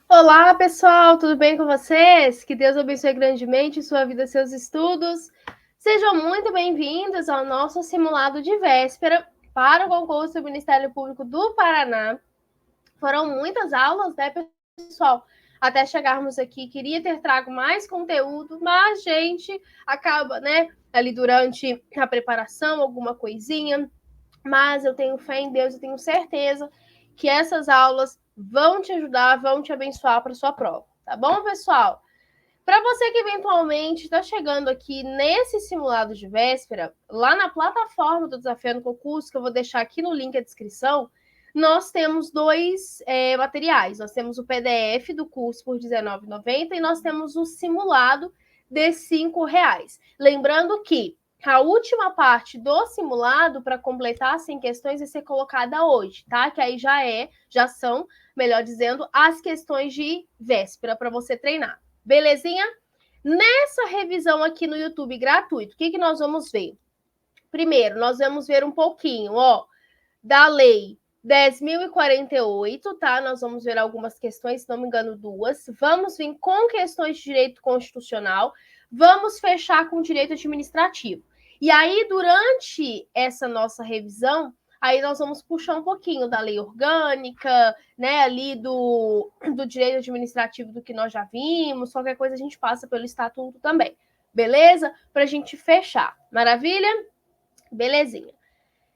Olá, pessoal, tudo bem com vocês? Que Deus abençoe grandemente sua vida e seus estudos. Sejam muito bem-vindos ao nosso simulado de véspera para o concurso do Ministério Público do Paraná. Foram muitas aulas, né, pessoal? Até chegarmos aqui, queria ter trago mais conteúdo, mas a gente acaba, né, ali durante a preparação, alguma coisinha. Mas eu tenho fé em Deus e tenho certeza que essas aulas vão te ajudar, vão te abençoar para sua prova, tá bom, pessoal? Para você que eventualmente está chegando aqui nesse simulado de véspera, lá na plataforma do Desafio no Concurso, que eu vou deixar aqui no link da descrição, nós temos dois materiais. Nós temos o PDF do curso por R$19,90 e nós temos o simulado de R$5. Lembrando que a última parte do simulado para completar 100 questões vai ser colocada hoje, tá? Que aí já são, melhor dizendo, as questões de véspera para você treinar. Belezinha? Nessa revisão aqui no YouTube gratuito, o que nós vamos ver? Primeiro, nós vamos ver um pouquinho, da lei 10.048, tá? Nós vamos ver algumas questões, se não me engano, duas. Vamos vir com questões de direito constitucional. Vamos fechar com direito administrativo. E aí, durante essa nossa revisão, aí nós vamos puxar um pouquinho da lei orgânica, né, ali do direito administrativo do que nós já vimos, qualquer coisa a gente passa pelo estatuto também, beleza? Para a gente fechar. Maravilha? Belezinha.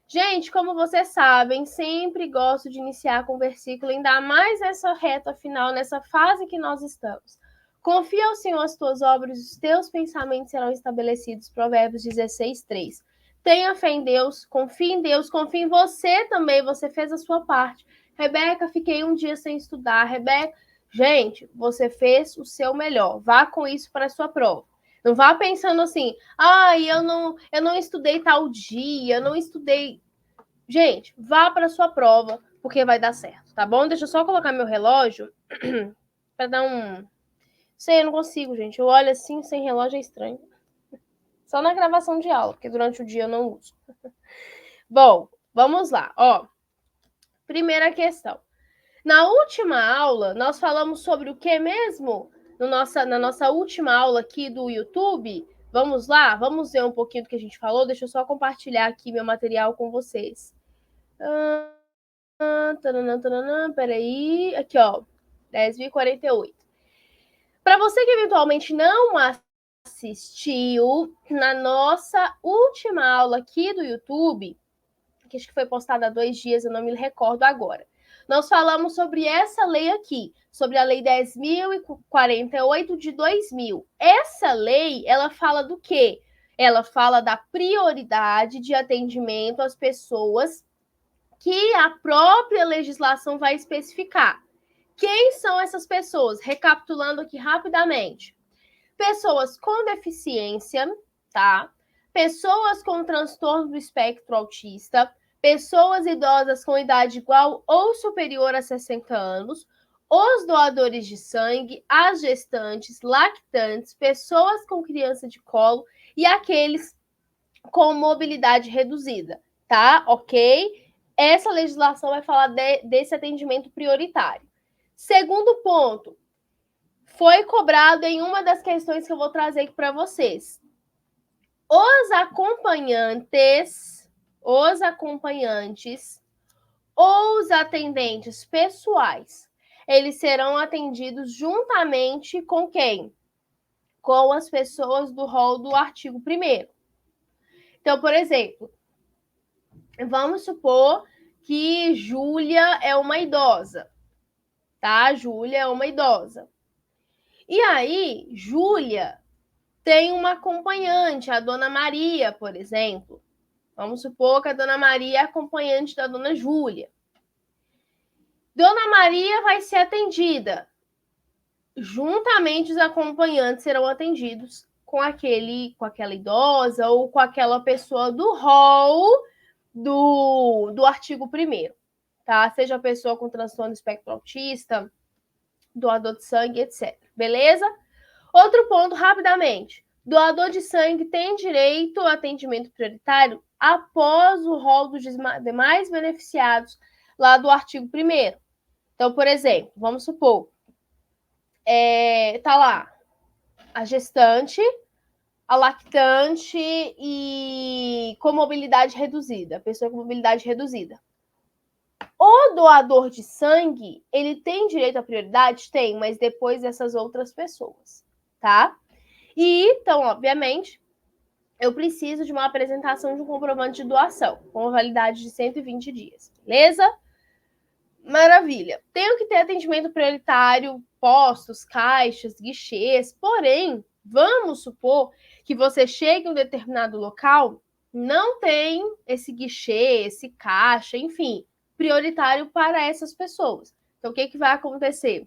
Gente, como vocês sabem, sempre gosto de iniciar com o versículo, ainda mais nessa reta final, nessa fase que nós estamos. Confia ao Senhor as tuas obras, os teus pensamentos serão estabelecidos. Provérbios 16:3. Tenha fé em Deus, confie em Deus, confie em você também, você fez a sua parte. Rebeca, fiquei um dia sem estudar. Rebeca, gente, você fez o seu melhor. Vá com isso para a sua prova. Não vá pensando assim, eu não estudei tal dia, eu não estudei. Gente, vá para a sua prova, porque vai dar certo, tá bom? Deixa eu só colocar meu relógio para dar um. Sei, eu não consigo, gente. Eu olho assim, sem relógio é estranho. Só na gravação de aula, porque durante o dia eu não uso. Bom, vamos lá, Primeira questão. Na última aula, nós falamos sobre o que mesmo? Na nossa última aula aqui do YouTube. Vamos lá? Vamos ver um pouquinho do que a gente falou? Deixa eu só compartilhar aqui meu material com vocês. Peraí. Aqui, 10.048. Para você que eventualmente não assistiu, na nossa última aula aqui do YouTube, que acho que foi postada há 2 dias, eu não me recordo agora, nós falamos sobre essa lei aqui, sobre a lei 10.048 de 2000. Essa lei, ela fala do quê? Ela fala da prioridade de atendimento às pessoas que a própria legislação vai especificar. Quem são essas pessoas? Recapitulando aqui rapidamente. Pessoas com deficiência, tá? Pessoas com transtorno do espectro autista, pessoas idosas com idade igual ou superior a 60 anos, os doadores de sangue, as gestantes, lactantes, pessoas com criança de colo e aqueles com mobilidade reduzida, tá? Ok? Essa legislação vai falar desse atendimento prioritário. Segundo ponto, foi cobrado em uma das questões que eu vou trazer aqui para vocês. Os acompanhantes ou os atendentes pessoais, eles serão atendidos juntamente com quem? Com as pessoas do rol do artigo 1º. Então, por exemplo, vamos supor que Júlia é uma idosa, tá? Júlia é uma idosa. E aí, Júlia tem uma acompanhante, a Dona Maria, por exemplo. Vamos supor que a Dona Maria é acompanhante da Dona Júlia. Dona Maria vai ser atendida. Juntamente, os acompanhantes serão atendidos com aquela idosa ou com aquela pessoa do rol do artigo 1º, tá? Seja a pessoa com transtorno espectro autista, doador de sangue, etc. Beleza? Outro ponto, rapidamente. Doador de sangue tem direito ao atendimento prioritário após o rol dos demais beneficiados lá do artigo 1º. Então, por exemplo, vamos supor, Tá lá a gestante, a lactante e com mobilidade reduzida, a pessoa com mobilidade reduzida. O doador de sangue, ele tem direito à prioridade? Tem, mas depois dessas outras pessoas, tá? E, então, obviamente, eu preciso de uma apresentação de um comprovante de doação, com validade de 120 dias, beleza? Maravilha. Tenho que ter atendimento prioritário, postos, caixas, guichês, porém, vamos supor que você chegue em um determinado local, não tem esse guichê, esse caixa, enfim, prioritário para essas pessoas. Então, o que vai acontecer?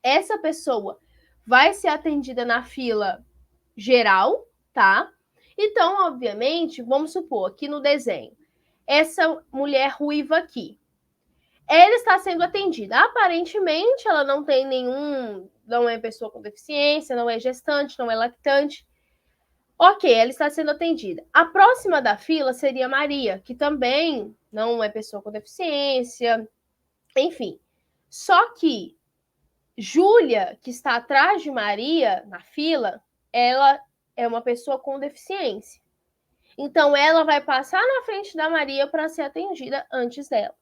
Essa pessoa vai ser atendida na fila geral, tá? Então, obviamente, vamos supor aqui no desenho, essa mulher ruiva aqui, ela está sendo atendida. Aparentemente, ela não tem não é pessoa com deficiência, não é gestante, não é lactante. Ok, ela está sendo atendida. A próxima da fila seria Maria, que também não é pessoa com deficiência, enfim. Só que Júlia, que está atrás de Maria na fila, ela é uma pessoa com deficiência. Então, ela vai passar na frente da Maria para ser atendida antes dela,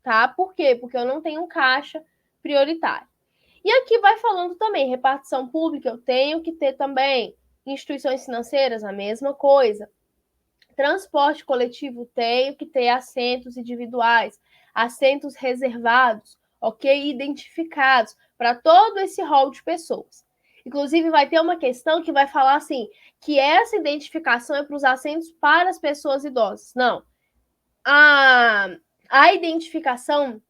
tá? Por quê? Porque eu não tenho um caixa prioritário. E aqui vai falando também, repartição pública, eu tenho que ter também instituições financeiras, a mesma coisa. Transporte coletivo, tenho que ter assentos individuais, assentos reservados, ok? Identificados para todo esse rol de pessoas. Inclusive, vai ter uma questão que vai falar assim, que essa identificação é para os assentos para as pessoas idosas. Não. A identificação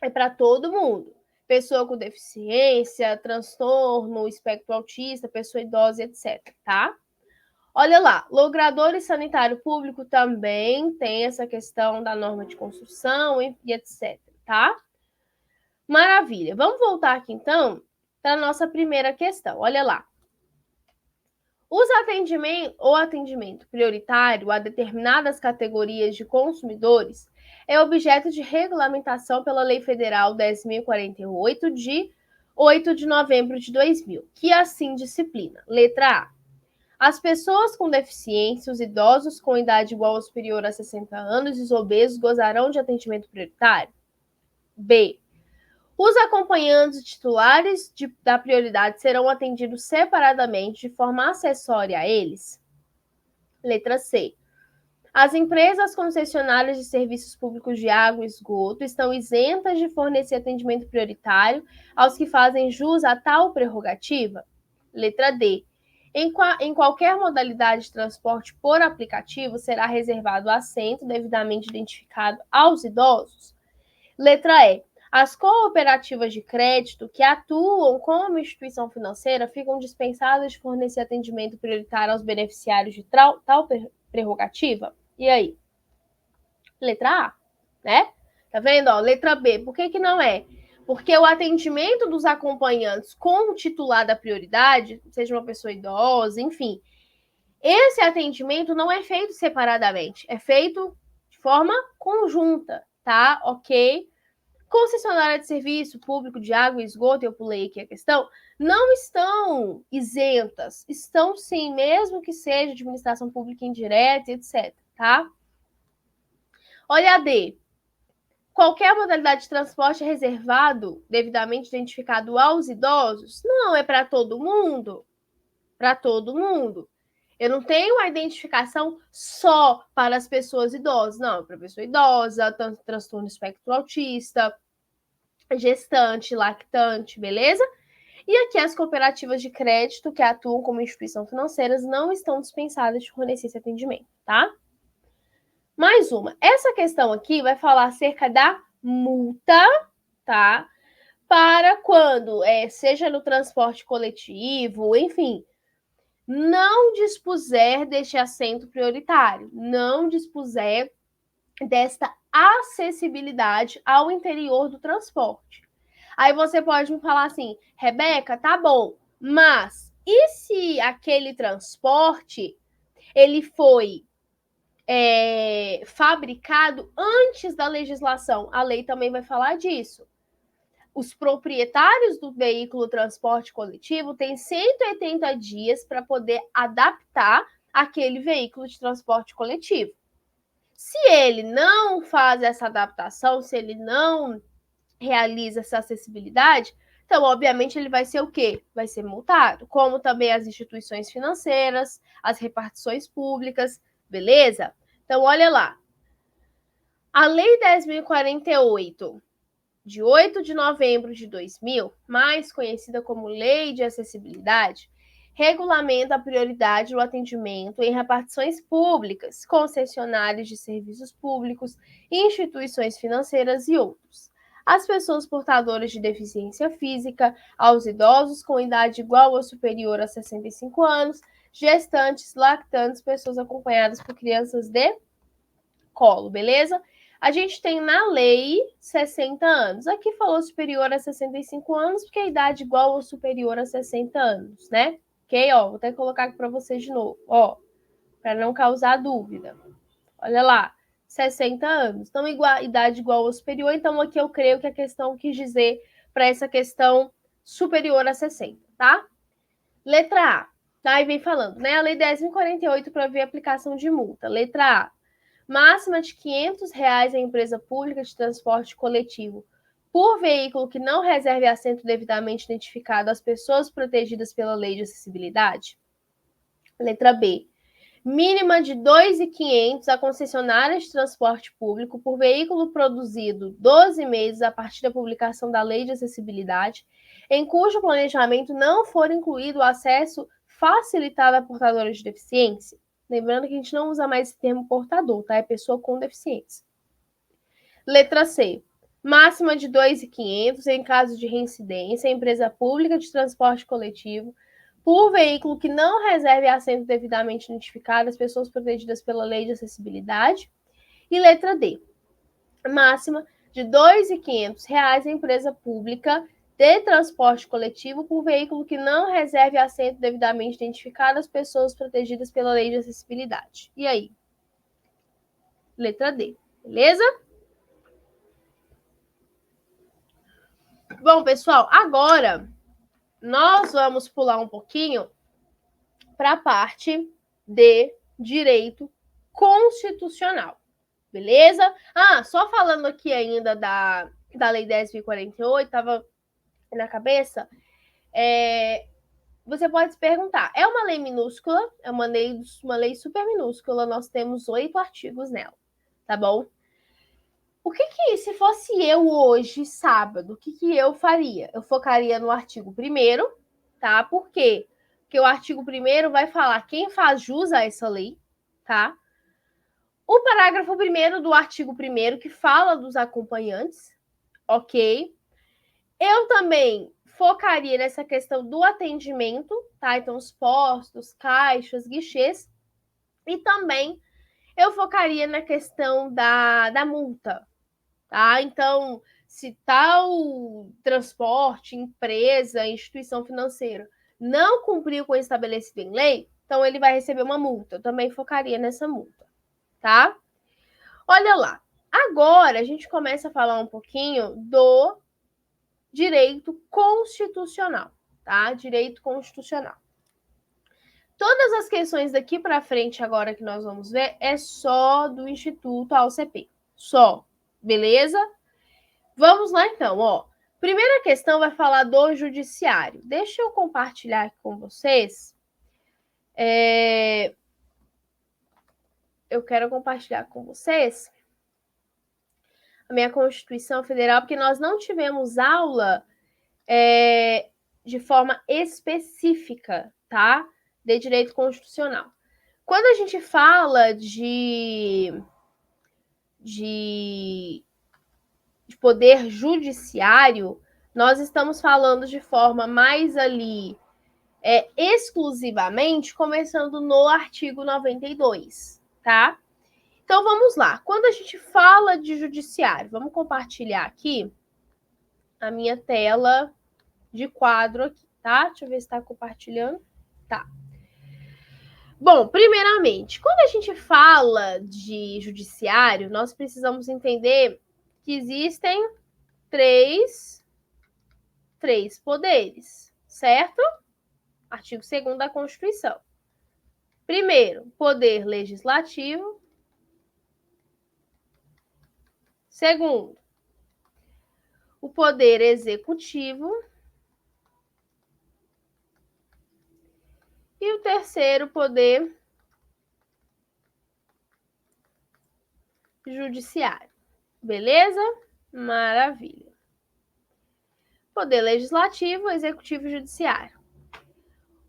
é para todo mundo. Pessoa com deficiência, transtorno, espectro autista, pessoa idosa, etc, tá? Olha lá, logrador e sanitário público também tem essa questão da norma de construção e etc, tá? Maravilha. Vamos voltar aqui, então, para a nossa primeira questão. Olha lá. O atendimento prioritário a determinadas categorias de consumidores é objeto de regulamentação pela Lei Federal 10.048, de 8 de novembro de 2000, que assim disciplina. Letra A. As pessoas com deficiência, os idosos com idade igual ou superior a 60 anos e os obesos gozarão de atendimento prioritário? B. Os acompanhantes titulares da prioridade serão atendidos separadamente de forma acessória a eles? Letra C. As empresas concessionárias de serviços públicos de água e esgoto estão isentas de fornecer atendimento prioritário aos que fazem jus a tal prerrogativa? Letra D. Em qualquer modalidade de transporte por aplicativo, será reservado assento devidamente identificado aos idosos? Letra E. As cooperativas de crédito que atuam como instituição financeira ficam dispensadas de fornecer atendimento prioritário aos beneficiários de tal prerrogativa? E aí? Letra A, né? Tá vendo? Ó, letra B. Por que não é? Porque o atendimento dos acompanhantes com o titular da prioridade, seja uma pessoa idosa, enfim, esse atendimento não é feito separadamente, é feito de forma conjunta, tá? Ok? Concessionária de serviço público de água e esgoto, eu pulei aqui a questão, não estão isentas, estão sim, mesmo que seja administração pública indireta, etc, tá? Olha a D. Qualquer modalidade de transporte é reservado, devidamente identificado aos idosos? Não, é para todo mundo. Para todo mundo. Eu não tenho uma identificação só para as pessoas idosas, não, para pessoa idosa, transtorno espectro autista, gestante, lactante, beleza? E aqui as cooperativas de crédito que atuam como instituição financeiras não estão dispensadas de fornecer esse atendimento, tá? Mais uma. Essa questão aqui vai falar acerca da multa, tá? Para quando, seja no transporte coletivo, enfim, não dispuser deste assento prioritário, não dispuser desta acessibilidade ao interior do transporte. Aí você pode me falar assim, Rebeca, tá bom, mas e se aquele transporte ele foi fabricado antes da legislação? A lei também vai falar disso. os proprietários do veículo transporte coletivo têm 180 dias para poder adaptar aquele veículo de transporte coletivo. Se ele não faz essa adaptação, se ele não realiza essa acessibilidade, então, obviamente, ele vai ser o quê? Vai ser multado, como também as instituições financeiras, as repartições públicas, beleza? Então, olha lá. A Lei 10.048, de 8 de novembro de 2000, mais conhecida como Lei de Acessibilidade, regulamenta a prioridade do atendimento em repartições públicas, concessionárias de serviços públicos, instituições financeiras e outros. As pessoas portadoras de deficiência física, aos idosos com idade igual ou superior a 65 anos, gestantes, lactantes, pessoas acompanhadas por crianças de colo, beleza? A gente tem na lei 60 anos. Aqui falou superior a 65 anos, porque a idade igual ou superior a 60 anos, né? Ok? Ó, vou até colocar aqui para vocês de novo, ó, para não causar dúvida. Olha lá, 60 anos. Então, idade igual ou superior. Então, aqui eu creio que a questão quis dizer para essa questão superior a 60, tá? Letra A. Tá? E vem falando, né? A Lei 10.048 prevê aplicação de multa. Letra A. Máxima de R$ 500 a empresa pública de transporte coletivo por veículo que não reserve assento devidamente identificado às pessoas protegidas pela Lei de Acessibilidade. Letra B. Mínima de R$ 2.500 a concessionária de transporte público por veículo produzido 12 meses a partir da publicação da Lei de Acessibilidade, em cujo planejamento não for incluído o acesso facilitado a portadores de deficiência. Lembrando que a gente não usa mais esse termo portador, tá? É pessoa com deficiência. Letra C. Máxima de R$ 2.500 em caso de reincidência em empresa pública de transporte coletivo por veículo que não reserve assento devidamente identificado às pessoas protegidas pela Lei de Acessibilidade. E letra D. Máxima de R$ 2.500 em empresa pública de transporte coletivo por veículo que não reserve assento devidamente identificado às pessoas protegidas pela Lei de Acessibilidade. E aí? Letra D, beleza? Bom, pessoal, agora nós vamos pular um pouquinho para a parte de direito constitucional, beleza? Só falando aqui ainda da Lei 10.048, estava na cabeça, você pode se perguntar, é uma lei minúscula, é uma lei super minúscula, nós temos 8 artigos nela, tá bom? O que se fosse eu hoje, sábado, o que eu faria? Eu focaria no artigo 1º, tá? Por quê? Porque o artigo 1º vai falar quem faz jus a essa lei, tá? O parágrafo 1º do artigo 1º que fala dos acompanhantes, ok? Eu também focaria nessa questão do atendimento, tá? Então, os postos, caixas, guichês. E também eu focaria na questão da multa, tá? Então, se tal transporte, empresa, instituição financeira não cumpriu com o estabelecido em lei, então ele vai receber uma multa. Eu também focaria nessa multa, tá? Olha lá. Agora a gente começa a falar um pouquinho do direito constitucional, tá? Direito constitucional. Todas as questões daqui para frente agora que nós vamos ver é só do Instituto AOCP. Só, beleza? Vamos lá então, ó. Primeira questão vai falar do judiciário. Deixa eu compartilhar aqui com vocês. Eu quero compartilhar com vocês a minha Constituição Federal, porque nós não tivemos aula de forma específica, tá? De direito constitucional. Quando a gente fala de poder judiciário, nós estamos falando de forma mais ali exclusivamente, começando no artigo 92, tá? Então, vamos lá. Quando a gente fala de judiciário, vamos compartilhar aqui a minha tela de quadro aqui, tá? Deixa eu ver se está compartilhando. Tá. Bom, primeiramente, quando a gente fala de judiciário, nós precisamos entender que existem 3 3 poderes, certo? Artigo 2º da Constituição. Primeiro, poder legislativo. Segundo, o poder executivo. E o terceiro, poder judiciário. Beleza? Maravilha. Poder legislativo, executivo e judiciário.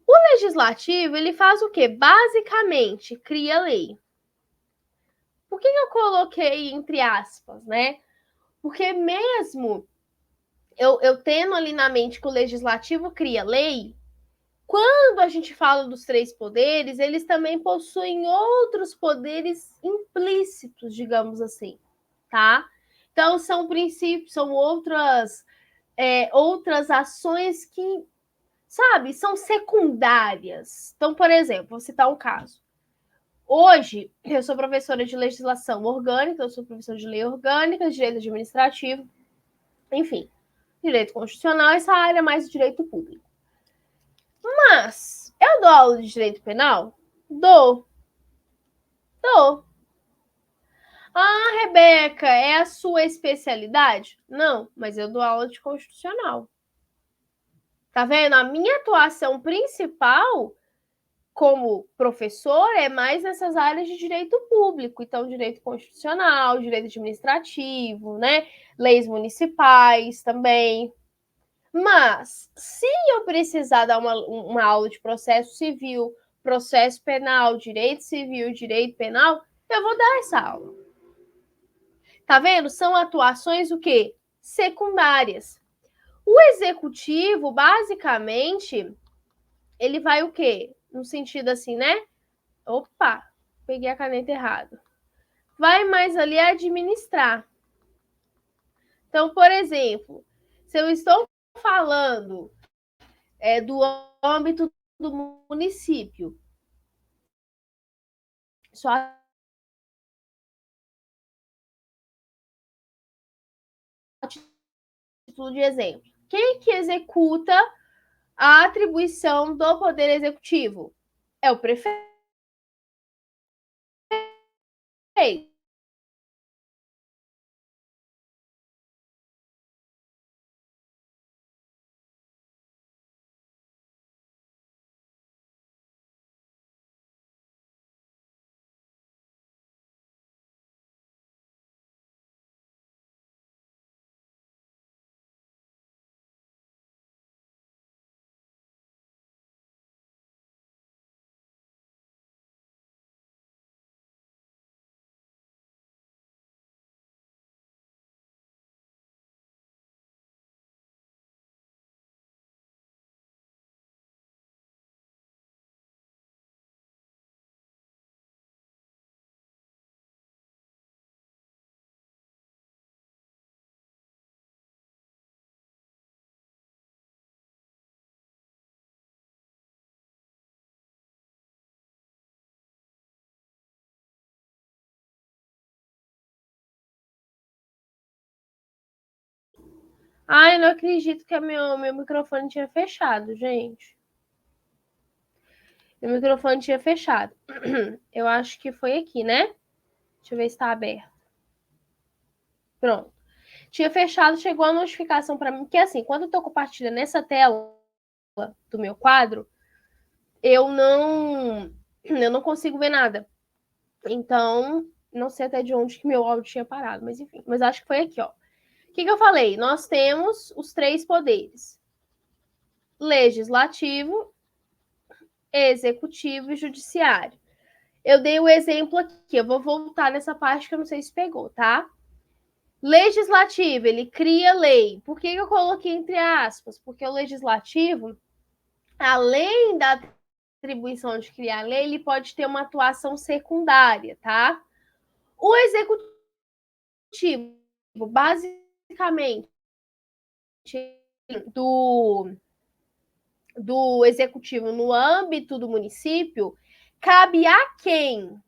O legislativo, ele faz o quê? Basicamente, cria lei. Por que eu coloquei entre aspas, né? Porque mesmo eu tendo ali na mente que o legislativo cria lei, quando a gente fala dos 3 poderes, eles também possuem outros poderes implícitos, digamos assim, tá? Então, são princípios, são outras ações que, sabe, são secundárias. Então, por exemplo, vou citar um caso. Hoje, eu sou professora de legislação orgânica, eu sou professora de lei orgânica, direito administrativo, enfim, direito constitucional, essa área mais de direito público. Mas, eu dou aula de direito penal? Dou. Ah, Rebeca, é a sua especialidade? Não, mas eu dou aula de constitucional. Tá vendo? A minha atuação principal como professor é mais nessas áreas de direito público, então direito constitucional, direito administrativo, né? Leis municipais também. Mas, se eu precisar dar uma aula de processo civil, processo penal, direito civil, direito penal, eu vou dar essa aula. Tá vendo? São atuações o quê? Secundárias. O executivo, basicamente, ele vai o quê? No sentido assim, né? Opa, peguei a caneta errada. Vai mais ali administrar. Então, por exemplo, se eu estou falando do âmbito do município, só a título de exemplo, quem que executa a atribuição do Poder Executivo? É o prefeito. Ai, não acredito que meu microfone tinha fechado, gente. Meu microfone tinha fechado. Eu acho que foi aqui, né? Deixa eu ver se está aberto. Pronto. Tinha fechado, chegou a notificação para mim, que assim, quando eu tô compartilhando essa tela do meu quadro, eu não consigo ver nada. Então, não sei até de onde que meu áudio tinha parado, mas enfim. Mas acho que foi aqui, ó. O que eu falei? Nós temos os 3 poderes: legislativo, executivo e judiciário. Eu dei o exemplo aqui, eu vou voltar nessa parte que eu não sei se pegou, tá? Legislativo, ele cria lei. Por que eu coloquei entre aspas? Porque o legislativo, além da atribuição de criar lei, ele pode ter uma atuação secundária, tá? O executivo, basicamente, do executivo no âmbito do município, cabe a quem?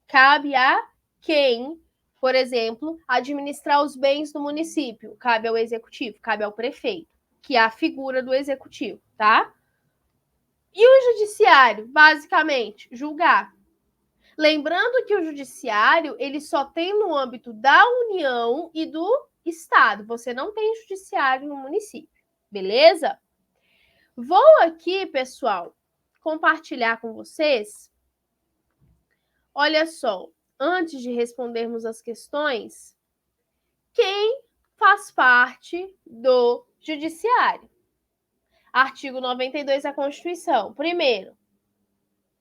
Cabe a quem, por exemplo, administrar os bens do município? Cabe ao executivo, cabe ao prefeito. que é a figura do executivo, tá? E o judiciário, basicamente, julgar. Lembrando que o judiciário, ele só tem no âmbito da União e do Estado. Você não tem judiciário no município, beleza? Vou aqui, pessoal, compartilhar com vocês. Olha só, antes de respondermos as questões, quem faz parte do judiciário? Artigo 92 da Constituição. Primeiro,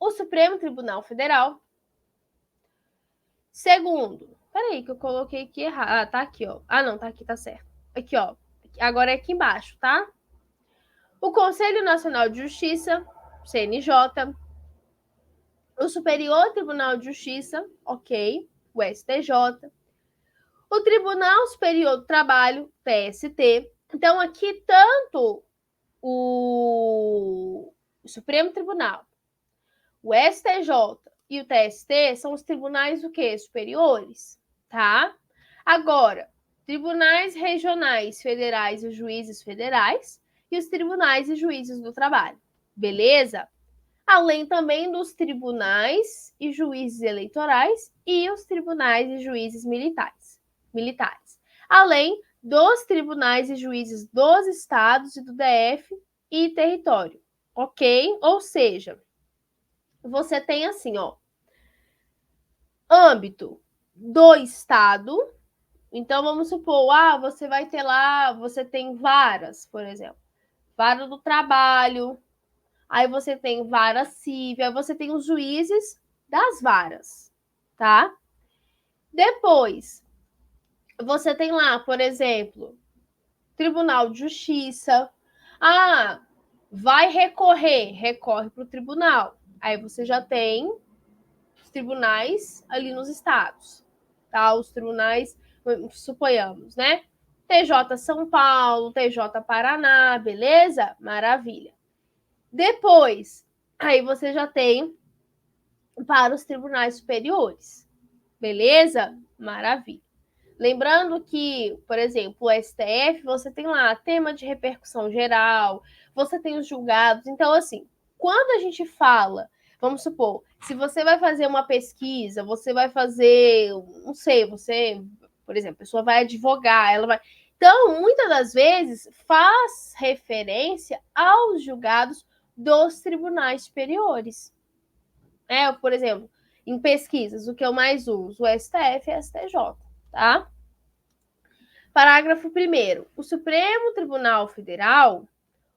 o Supremo Tribunal Federal. Segundo, peraí que eu coloquei aqui errado. Ah, tá aqui, ó. Ah, não, tá aqui, tá certo. Aqui, ó. Agora é aqui embaixo, tá? O Conselho Nacional de Justiça, CNJ. O Superior Tribunal de Justiça, ok, o STJ. O Tribunal Superior do Trabalho, TST. Então, aqui, tanto o Supremo Tribunal, o STJ e o TST são os tribunais o quê? Superiores, tá? Agora, tribunais regionais federais e juízes federais e os tribunais e juízes do trabalho, beleza? Além também dos tribunais e juízes eleitorais e os tribunais e juízes militares. Além dos tribunais e juízes dos estados e do DF e território, ok? Ou seja, você tem assim, ó, âmbito do estado. Então, vamos supor, você vai ter lá, você tem varas, por exemplo, vara do trabalho, aí você tem vara civil, aí você tem os juízes das varas, tá? Depois, você tem lá, por exemplo, Tribunal de Justiça. Vai recorrer, recorre para o tribunal. Aí você já tem os tribunais ali nos estados, tá? Os tribunais, suponhamos, né? TJ São Paulo, TJ Paraná, beleza? Maravilha. Depois, aí você já tem para os tribunais superiores, beleza? Maravilha. Lembrando que, por exemplo, o STF, você tem lá tema de repercussão geral, você tem os julgados. Então, assim, quando a gente fala, vamos supor, se você vai fazer uma pesquisa, você vai fazer, não sei, você, por exemplo, a pessoa vai advogar, ela vai. Então, muitas das vezes, faz referência aos julgados dos tribunais superiores. Por exemplo, em pesquisas, o que eu mais uso? O STF e o STJ, tá? Parágrafo 1º. O Supremo Tribunal Federal,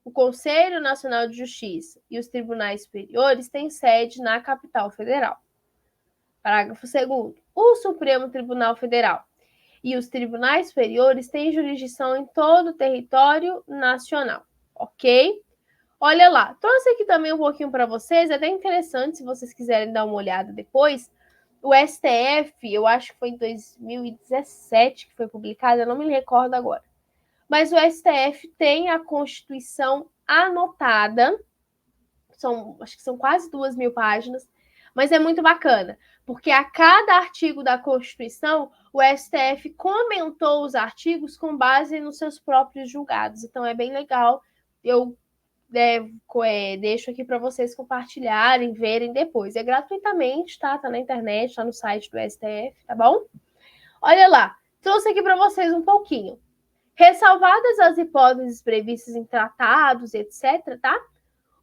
o Conselho Nacional de Justiça e os tribunais superiores têm sede na capital federal. Parágrafo 2º. O Supremo Tribunal Federal e os tribunais superiores têm jurisdição em todo o território nacional, ok? Olha lá, trouxe aqui também um pouquinho para vocês, é até interessante se vocês quiserem dar uma olhada depois. O STF, eu acho que foi em 2017 que foi publicado, eu não me recordo agora. Mas o STF tem a Constituição anotada, acho que são quase 2.000 páginas, mas é muito bacana, porque a cada artigo da Constituição, o STF comentou os artigos com base nos seus próprios julgados. Então é bem legal, eu deixo aqui para vocês compartilharem, verem depois. É gratuitamente, tá? Tá na internet, tá no site do STF, tá bom? Olha lá, trouxe aqui para vocês um pouquinho. Ressalvadas as hipóteses previstas em tratados, etc., tá?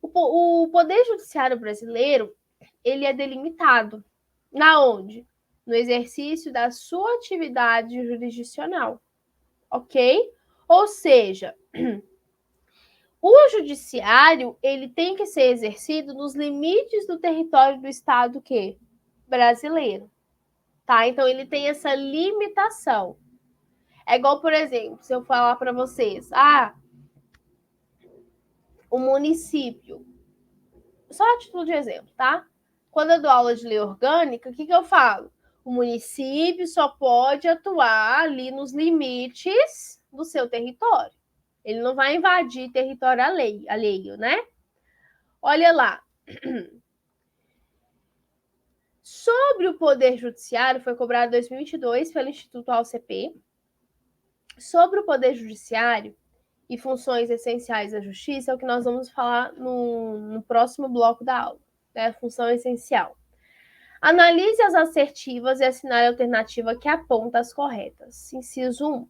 O Poder Judiciário brasileiro, ele é delimitado. Na onde? No exercício da sua atividade jurisdicional, ok? Ou seja, o judiciário, ele tem que ser exercido nos limites do território do Estado que? Brasileiro, tá? Então, ele tem essa limitação. É igual, por exemplo, se eu falar para vocês, o município, só a título de exemplo, tá? Quando eu dou aula de lei orgânica, o que eu falo? O município só pode atuar ali nos limites do seu território. Ele não vai invadir território alheio, né? Olha lá. Sobre o Poder Judiciário, foi cobrado em 2022 pelo Instituto AOCP. Sobre o Poder Judiciário, e funções essenciais da justiça é o que nós vamos falar no próximo bloco da aula, né? Função essencial. Analise as assertivas e assinale a alternativa que aponta as corretas. Inciso 1.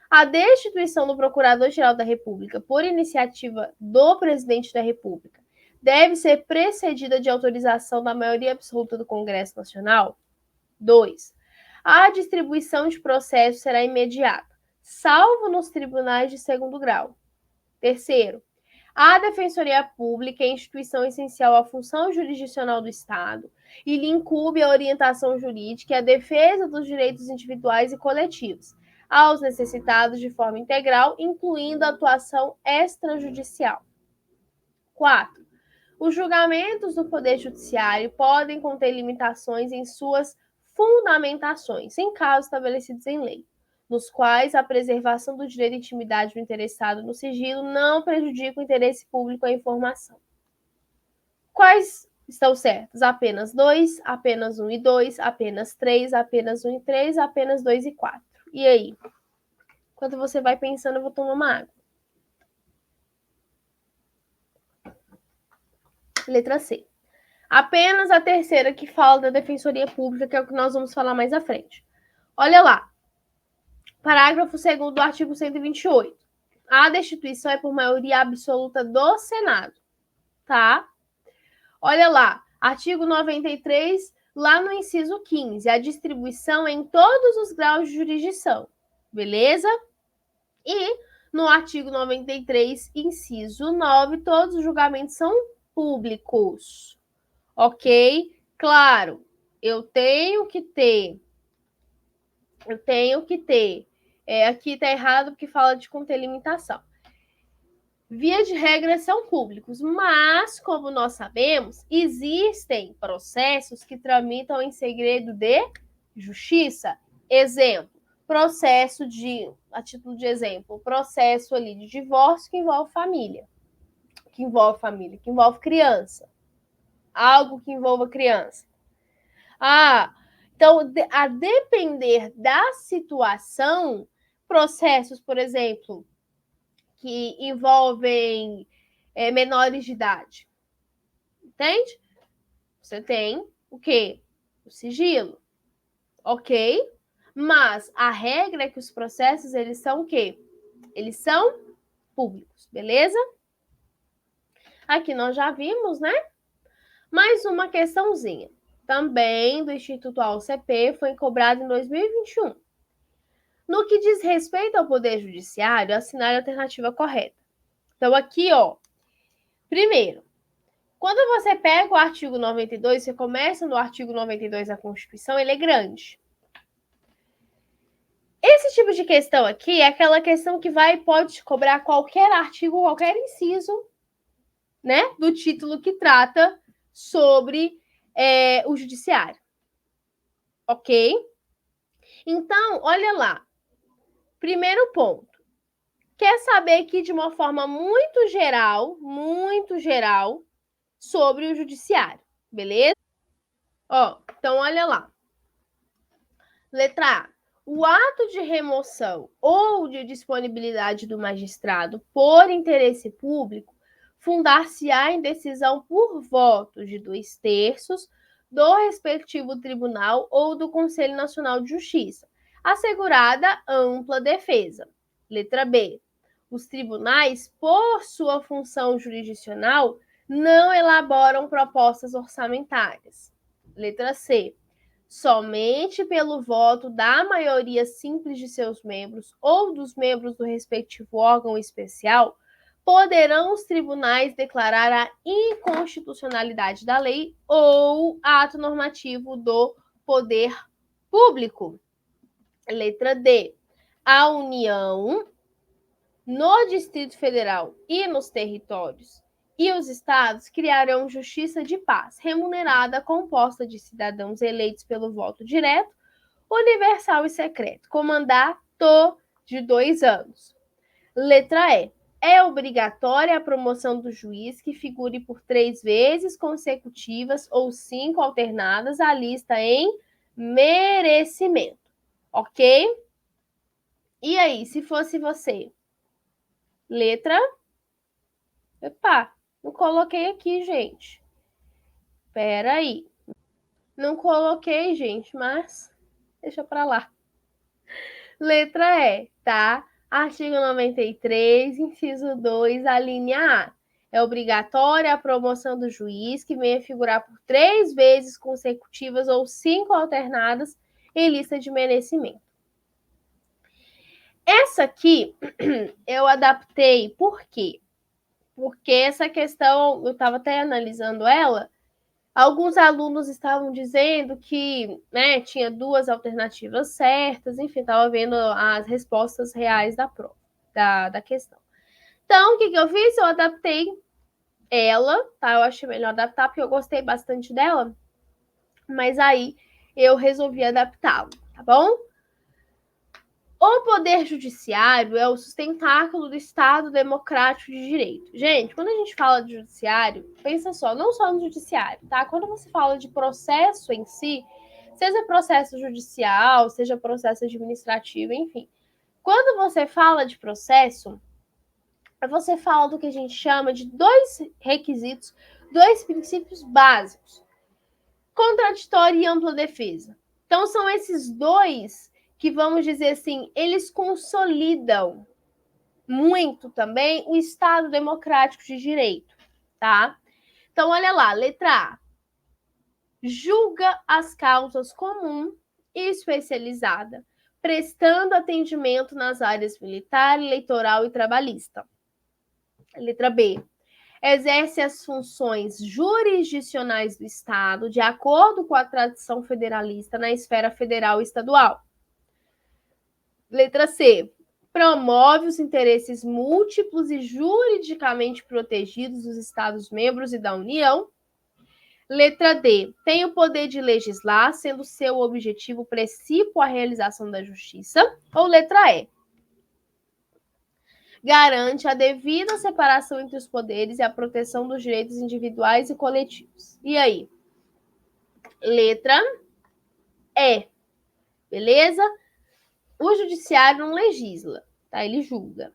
A destituição do Procurador-Geral da República por iniciativa do Presidente da República deve ser precedida de autorização da maioria absoluta do Congresso Nacional. 2. A distribuição de processo será imediata, salvo nos tribunais de segundo grau. 3. A Defensoria Pública é instituição essencial à função jurisdicional do Estado e lhe incumbe a orientação jurídica e a defesa dos direitos individuais e coletivos aos necessitados de forma integral, incluindo a atuação extrajudicial. 4. Os julgamentos do Poder Judiciário podem conter limitações em suas fundamentações, em casos estabelecidos em lei, nos quais a preservação do direito de intimidade do interessado no sigilo não prejudica o interesse público à informação. Quais estão certos? Apenas 2, apenas 1 e 2, apenas 3, apenas 1 e 3, apenas 2 e 4. E aí? Enquanto você vai pensando, eu vou tomar uma água. Letra C. Apenas a terceira que fala da Defensoria Pública, que é o que nós vamos falar mais à frente. Olha lá. Parágrafo 2º do artigo 128. A destituição é por maioria absoluta do Senado. Tá? Olha lá. Artigo 93, lá no inciso 15. A distribuição é em todos os graus de jurisdição. Beleza? E no artigo 93, inciso 9, todos os julgamentos são públicos. Ok? Claro, eu tenho que ter. Aqui está errado porque fala de conter limitação. Via de regra são públicos, mas, como nós sabemos, existem processos que tramitam em segredo de justiça. Exemplo, a título de exemplo, processo ali de divórcio que envolve família, que envolve criança. Algo que envolva criança. Então, a depender da situação, processos, por exemplo, que envolvem menores de idade. Entende? Você tem o quê? O sigilo. Ok? Mas a regra é que os processos, eles são o quê? Eles são públicos, beleza? Aqui nós já vimos, né? Mais uma questãozinha. Também do Instituto AOCP, foi cobrado em 2021. No que diz respeito ao Poder Judiciário, assinale a alternativa correta. Então, aqui, ó. Primeiro, quando você pega o artigo 92, você começa no artigo 92 da Constituição, ele é grande. Esse tipo de questão aqui é aquela questão que pode te cobrar qualquer artigo, qualquer inciso, né, do título que trata sobre o judiciário. Ok? Então, olha lá. Primeiro ponto. Quer saber aqui de uma forma muito geral, sobre o judiciário, beleza? Então, olha lá. Letra A. O ato de remoção ou de disponibilidade do magistrado por interesse público fundar-se-á em decisão por voto de 2/3 do respectivo tribunal ou do Conselho Nacional de Justiça, assegurada ampla defesa. Letra B. Os tribunais, por sua função jurisdicional, não elaboram propostas orçamentárias. Letra C. Somente pelo voto da maioria simples de seus membros ou dos membros do respectivo órgão especial, poderão os tribunais declarar a inconstitucionalidade da lei ou ato normativo do poder público. Letra D. A União, no Distrito Federal e nos territórios, e os estados criarão justiça de paz, remunerada, composta de cidadãos eleitos pelo voto direto, universal e secreto, com mandato de 2 anos. Letra E. É obrigatória a promoção do juiz que figure por 3 vezes consecutivas ou 5 alternadas a lista em merecimento. Ok? E aí, se fosse você? Letra... Opa, não coloquei aqui, gente. Espera aí. Não coloquei, gente, mas deixa pra lá. Letra E, tá? Artigo 93, inciso 2, a linha A. É obrigatória a promoção do juiz que venha figurar por 3 vezes consecutivas ou 5 alternadas em lista de merecimento. Essa aqui eu adaptei, por quê? Porque essa questão, eu estava até analisando ela, alguns alunos estavam dizendo que, né, tinha 2 alternativas certas, enfim, estava vendo as respostas reais da prova, da questão. Então, o que eu fiz? Eu adaptei ela, tá? Eu achei melhor adaptar, porque eu gostei bastante dela, mas aí eu resolvi adaptá-lo, tá bom? O poder judiciário é o sustentáculo do Estado democrático de direito. Gente, quando a gente fala de judiciário, pensa só, não só no judiciário, tá? Quando você fala de processo em si, seja processo judicial, seja processo administrativo, enfim. Quando você fala de processo, você fala do que a gente chama de 2 requisitos, 2 princípios básicos: contraditória e ampla defesa. Então, são esses 2 que, vamos dizer assim, eles consolidam muito também o Estado democrático de direito, tá? Então, olha lá, letra A. Julga as causas comum e especializada, prestando atendimento nas áreas militar, eleitoral e trabalhista. Letra B. Exerce as funções jurisdicionais do Estado de acordo com a tradição federalista na esfera federal e estadual. Letra C. Promove os interesses múltiplos e juridicamente protegidos dos Estados-membros e da União. Letra D. Tem o poder de legislar, sendo seu objetivo princípio a realização da justiça. Ou letra E. Garante a devida separação entre os poderes e a proteção dos direitos individuais e coletivos. E aí? Letra E. Beleza? O judiciário não legisla, tá? Ele julga.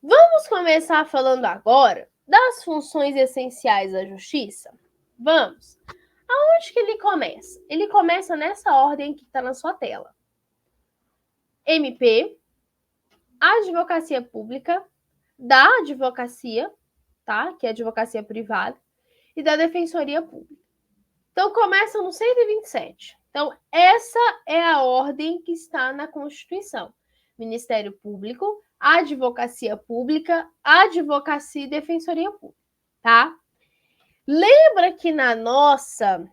Vamos começar falando agora das funções essenciais da justiça? Vamos. Aonde que ele começa? Ele começa nessa ordem que está na sua tela. MP, advocacia pública, da advocacia, tá? Que é a advocacia privada, e da defensoria pública. Então, começa no 127. Então, essa é a ordem que está na Constituição. Ministério Público, Advocacia Pública, Advocacia e Defensoria Pública, tá? Lembra que na nossa...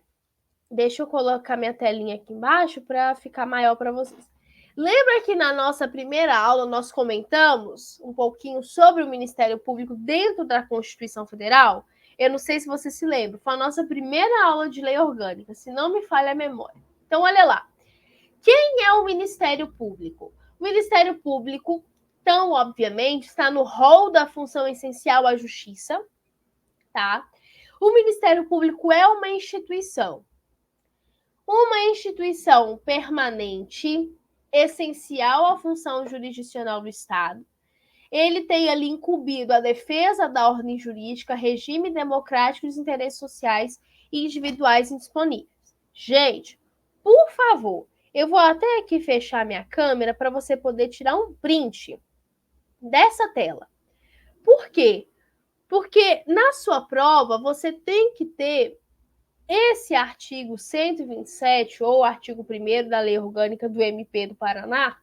Deixa eu colocar minha telinha aqui embaixo para ficar maior para vocês. Lembra que na nossa primeira aula nós comentamos um pouquinho sobre o Ministério Público dentro da Constituição Federal? Eu não sei se você se lembra, foi a nossa primeira aula de lei orgânica, se não me falha a memória. Então, olha lá. Quem é o Ministério Público? O Ministério Público, então, obviamente, está no rol da função essencial à justiça, tá? O Ministério Público é uma instituição permanente, essencial à função jurisdicional do Estado. Ele tem ali incumbido a defesa da ordem jurídica, regime democrático e dos interesses sociais e individuais indisponíveis. Gente, por favor, eu vou até aqui fechar minha câmera para você poder tirar um print dessa tela. Por quê? Porque na sua prova você tem que ter esse artigo 127, ou artigo 1º da Lei Orgânica do MP do Paraná.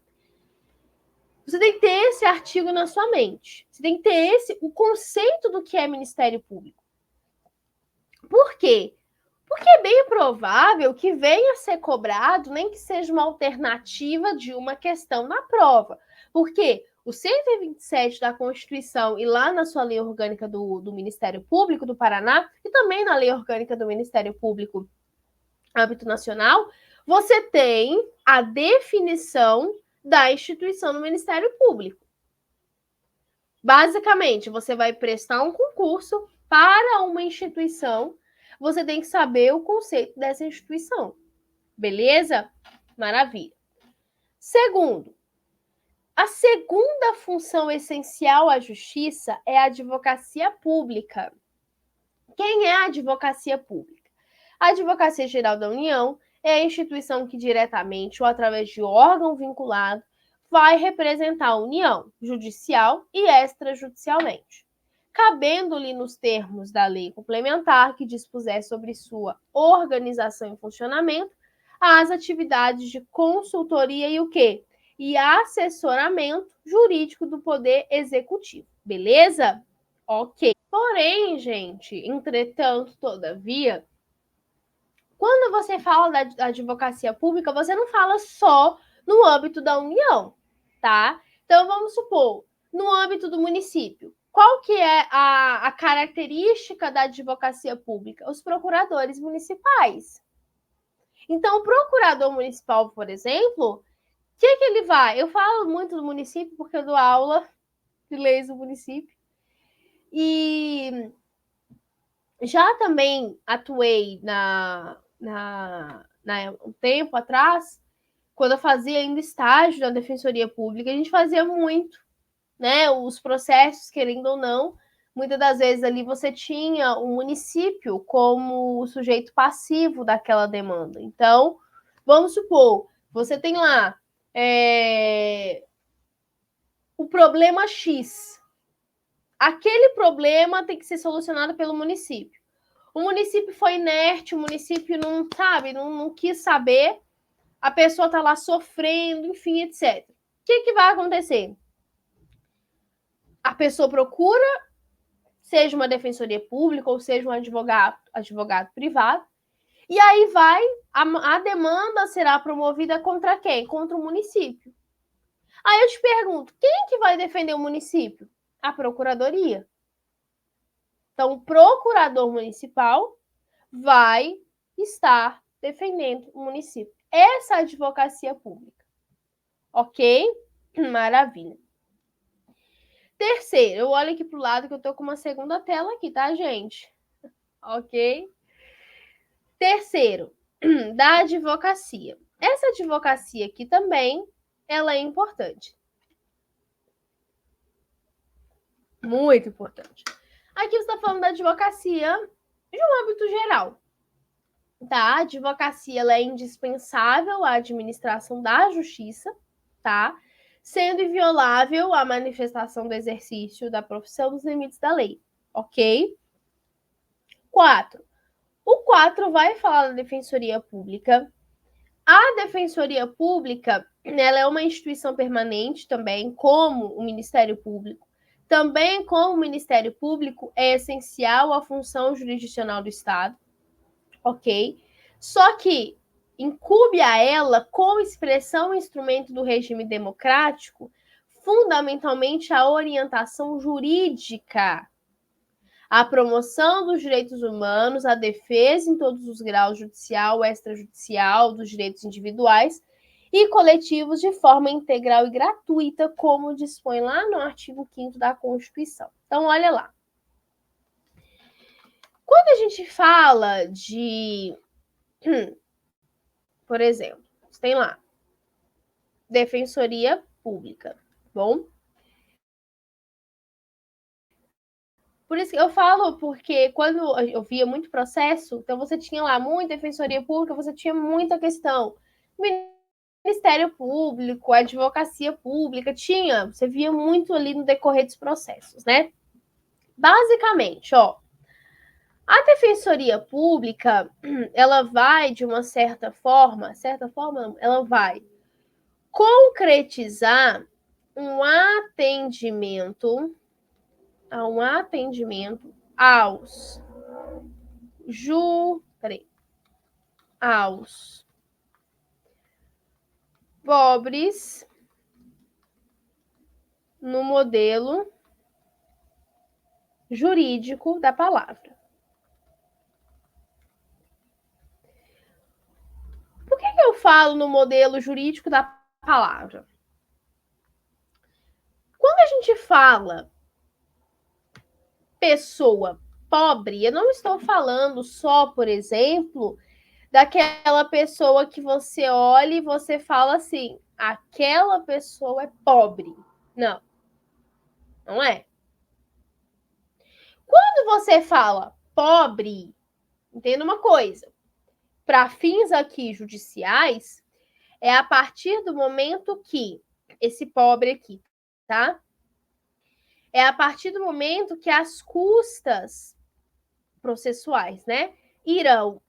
Você tem que ter esse artigo na sua mente. Você tem que ter o conceito do que é Ministério Público. Por quê? Porque é bem provável que venha a ser cobrado, nem que seja uma alternativa de uma questão na prova. Por quê? O 127 da Constituição e lá na sua lei orgânica do Ministério Público do Paraná e também na lei orgânica do Ministério Público âmbito nacional, você tem a definição da instituição do Ministério Público. Basicamente, você vai prestar um concurso para uma instituição, você tem que saber o conceito dessa instituição. Beleza? Maravilha. Segundo, A segunda função essencial à justiça é a advocacia pública. Quem é a advocacia pública? A Advocacia Geral da União é a instituição que diretamente ou através de órgão vinculado vai representar a União, judicial e extrajudicialmente, cabendo-lhe nos termos da lei complementar que dispuser sobre sua organização e funcionamento as atividades de consultoria e o quê? E assessoramento jurídico do Poder Executivo. Beleza? Ok. Porém, gente, entretanto, todavia, quando você fala da advocacia pública, você não fala só no âmbito da União, tá? Então, vamos supor, no âmbito do município, qual que é a característica da advocacia pública? Os procuradores municipais. Então, o procurador municipal, por exemplo, o que ele vai? Eu falo muito do município porque eu dou aula de leis do município. E já também atuei um tempo atrás, quando eu fazia ainda estágio na Defensoria Pública, a gente fazia muito, né? Os processos, querendo ou não, muitas das vezes ali você tinha o município como o sujeito passivo daquela demanda. Então, vamos supor, você tem lá o problema X. Aquele problema tem que ser solucionado pelo município. O município foi inerte, o município não sabe, não quis saber, a pessoa está lá sofrendo, enfim, etc. O que vai acontecer? A pessoa procura, seja uma defensoria pública ou seja um advogado privado, e aí a demanda será promovida contra quem? Contra o município. Aí eu te pergunto, quem que vai defender o município? A procuradoria. Então, o procurador municipal vai estar defendendo o município. Essa é a advocacia pública. Ok? Maravilha. Terceiro, eu olho aqui para o lado que eu estou com uma segunda tela aqui, tá, gente? Ok? Terceiro, da advocacia. Essa advocacia aqui também, ela é importante. Muito importante. Aqui você está falando da advocacia de um âmbito geral. Tá? A advocacia ela é indispensável à administração da justiça, tá? Sendo inviolável a manifestação do exercício da profissão nos limites da lei, ok? 4. O 4 vai falar da Defensoria Pública. A Defensoria Pública ela é uma instituição permanente também, como o Ministério Público. Também, como o Ministério Público, é essencial à função jurisdicional do Estado, ok? Só que incube a ela, com expressão e instrumento do regime democrático, fundamentalmente a orientação jurídica, a promoção dos direitos humanos, a defesa em todos os graus judicial, extrajudicial, dos direitos individuais e coletivos de forma integral e gratuita, como dispõe lá no artigo 5º da Constituição. Então, olha lá. Quando a gente fala de, por exemplo, você tem lá, Defensoria Pública, bom? Por isso que eu falo, porque quando eu via muito processo, então você tinha lá muita Defensoria Pública, você tinha muita questão. Ministério Público, Advocacia Pública, você via muito ali no decorrer dos processos, né? Basicamente, ó, a Defensoria Pública, ela vai, de uma certa forma, ela vai concretizar um atendimento aos pobres no modelo jurídico da palavra. Por que eu falo no modelo jurídico da palavra? Quando a gente fala pessoa pobre, eu não estou falando só, por exemplo, daquela pessoa que você olha e você fala assim, aquela pessoa é pobre. Não, não é. Quando você fala pobre, entenda uma coisa. Para fins aqui judiciais, é a partir do momento que esse pobre aqui, tá? É a partir do momento que as custas processuais, né, irão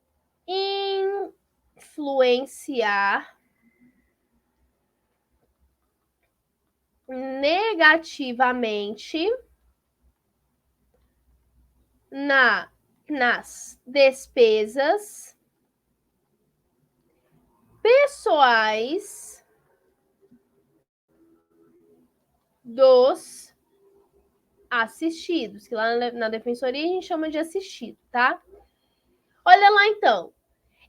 influenciar negativamente nas despesas pessoais dos assistidos, que lá na defensoria a gente chama de assistido, tá? Olha lá então.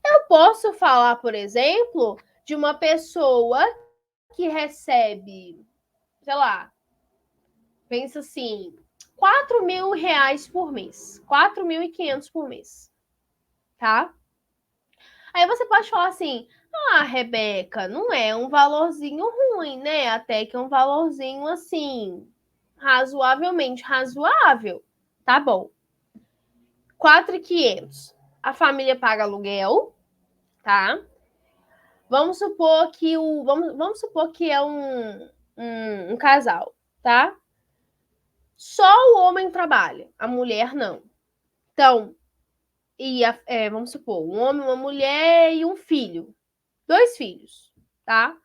Eu posso falar, por exemplo, de uma pessoa que recebe, sei lá, pensa assim, R$ 4.000 por mês, 4.500 por mês, tá? Aí você pode falar assim, ah, Rebeca, não é um valorzinho ruim, né? Até que é um valorzinho assim, razoavelmente razoável. Tá bom. 4.500. A família paga aluguel, tá? Vamos supor que vamos supor que é um casal, tá? Só o homem trabalha, a mulher não. Então, vamos supor, um homem, uma mulher e um filho. 2 filhos, tá?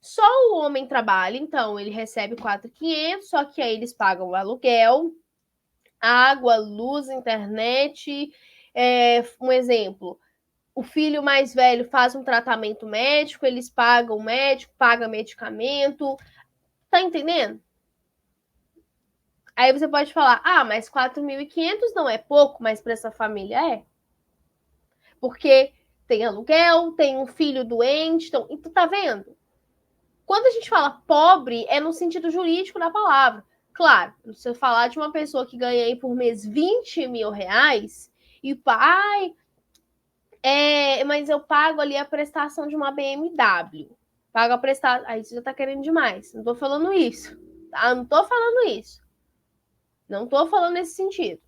Só o homem trabalha, então ele recebe 4.500, só que aí eles pagam o aluguel, água, luz, internet. Um exemplo, o filho mais velho faz um tratamento médico, eles pagam o médico, pagam medicamento. Tá entendendo? Aí você pode falar, ah, mas 4.500 não é pouco, mas para essa família é. Porque tem aluguel, tem um filho doente, então tá vendo? Quando a gente fala pobre, é no sentido jurídico da palavra. Claro, se eu falar de uma pessoa que ganha aí por mês R$ 20.000 e pai, mas eu pago ali a prestação de uma BMW. Pago a prestação. Aí você já tá querendo demais. Não tô falando isso. Tá? Não tô falando isso. Não tô falando nesse sentido.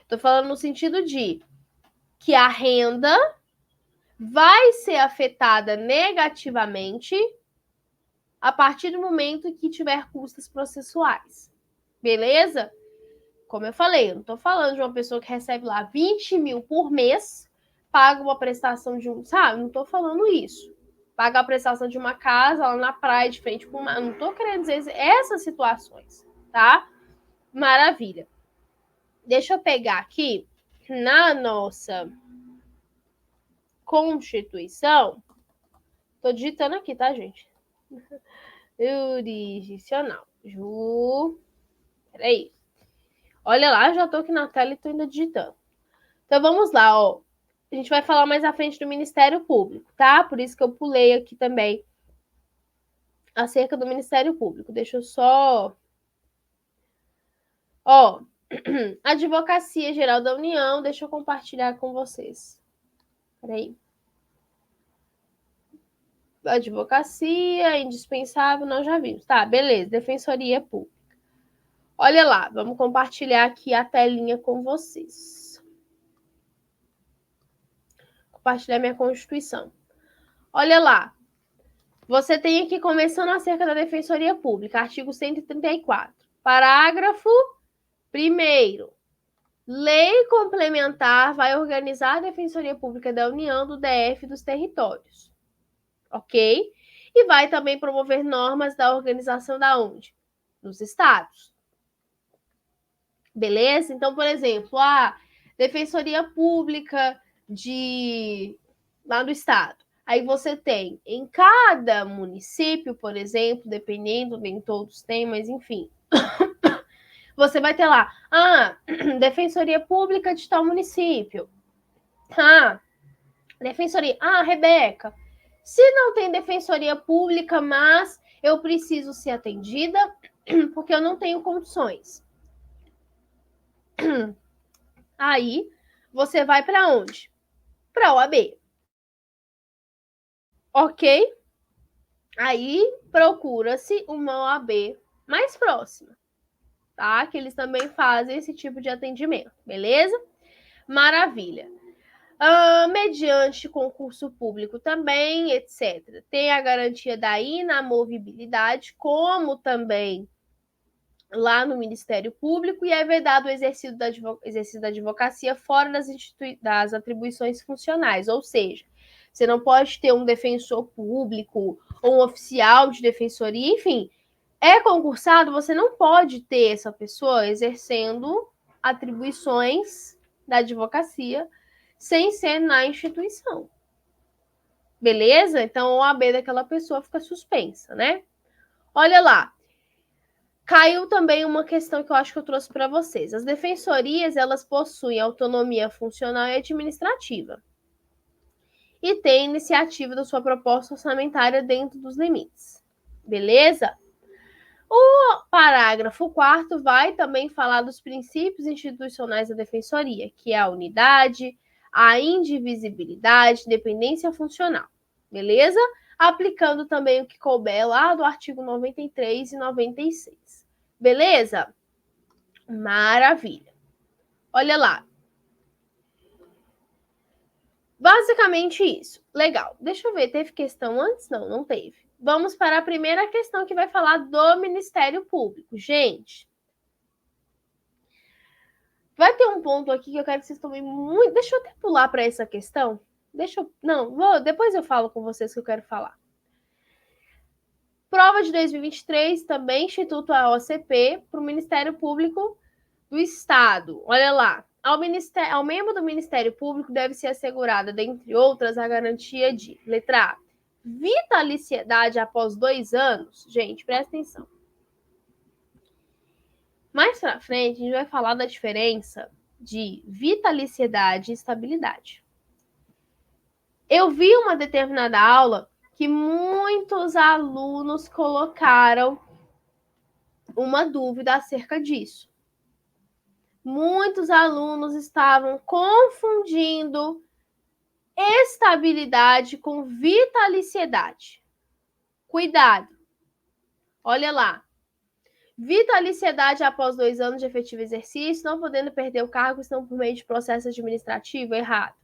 Tô falando no sentido de que a renda vai ser afetada negativamente a partir do momento que tiver custas processuais. Beleza? Como eu falei, eu não tô falando de uma pessoa que recebe lá 20 mil por mês, paga uma prestação de sabe? Não tô falando isso. Paga a prestação de uma casa lá na praia, de frente com uma. Não tô querendo dizer essas situações, tá? Maravilha. Deixa eu pegar aqui na nossa Constituição. Tô digitando aqui, tá, gente? Jurisdicional. Peraí. Olha lá, já tô aqui na tela e tô ainda digitando. Então vamos lá, ó. A gente vai falar mais à frente do Ministério Público, tá? Por isso que eu pulei aqui também acerca do Ministério Público. Deixa eu só. Ó, Advocacia Geral da União, deixa eu compartilhar com vocês. Peraí. Advocacia, indispensável, nós já vimos. Tá, beleza. Defensoria Pública. Olha lá, vamos compartilhar aqui a telinha com vocês. Compartilhar minha Constituição. Olha lá. Você tem aqui começando acerca da Defensoria Pública, artigo 134. Parágrafo 1º. Lei complementar vai organizar a Defensoria Pública da União, do DF e dos territórios. Ok? E vai também promover normas da organização da onde? Dos estados. Beleza? Então, por exemplo, a Defensoria Pública lá do estado. Aí você tem em cada município, por exemplo, dependendo, nem todos têm, mas enfim, você vai ter lá, Defensoria Pública de tal município. Defensoria. Rebeca, se não tem Defensoria Pública, mas eu preciso ser atendida porque eu não tenho condições. Aí, você vai para onde? Para a OAB. Ok? Aí procura-se uma OAB mais próxima, tá? Que eles também fazem esse tipo de atendimento, beleza? Maravilha. Mediante concurso público também, etc. Tem a garantia da inamovibilidade, como também lá no Ministério Público, e é vedado o exercício da advocacia fora das atribuições funcionais, ou seja, você não pode ter um defensor público ou um oficial de defensoria, enfim, é concursado, você não pode ter essa pessoa exercendo atribuições da advocacia sem ser na instituição. Beleza? Então, a OAB daquela pessoa fica suspensa, né? Olha lá. Caiu também uma questão que eu acho que eu trouxe para vocês. As defensorias, elas possuem autonomia funcional e administrativa. E têm iniciativa da sua proposta orçamentária dentro dos limites. Beleza? O parágrafo 4º vai também falar dos princípios institucionais da defensoria, que é a unidade, a indivisibilidade, dependência funcional. Beleza? Aplicando também o que couber lá do artigo 93 e 96. Beleza? Maravilha. Olha lá. Basicamente isso. Legal. Deixa eu ver, teve questão antes? Não, não teve. Vamos para a primeira questão que vai falar do Ministério Público. Gente, vai ter um ponto aqui que eu quero que vocês tomem muito... Deixa eu até pular para essa questão. Depois eu falo com vocês que eu quero falar. Prova de 2023, também Instituto AOCP, para o Ministério Público do Estado. Olha lá. Ao membro do Ministério Público deve ser assegurada, dentre outras, a garantia de, letra A, vitaliciedade após 2 anos. Gente, presta atenção. Mais pra frente, a gente vai falar da diferença de vitaliciedade e estabilidade. Eu vi uma determinada aula que muitos alunos colocaram uma dúvida acerca disso. Muitos alunos estavam confundindo estabilidade com vitaliciedade. Cuidado. Olha lá. Vitaliciedade após 2 anos de efetivo exercício, não podendo perder o cargo, senão por meio de processo administrativo. Errado.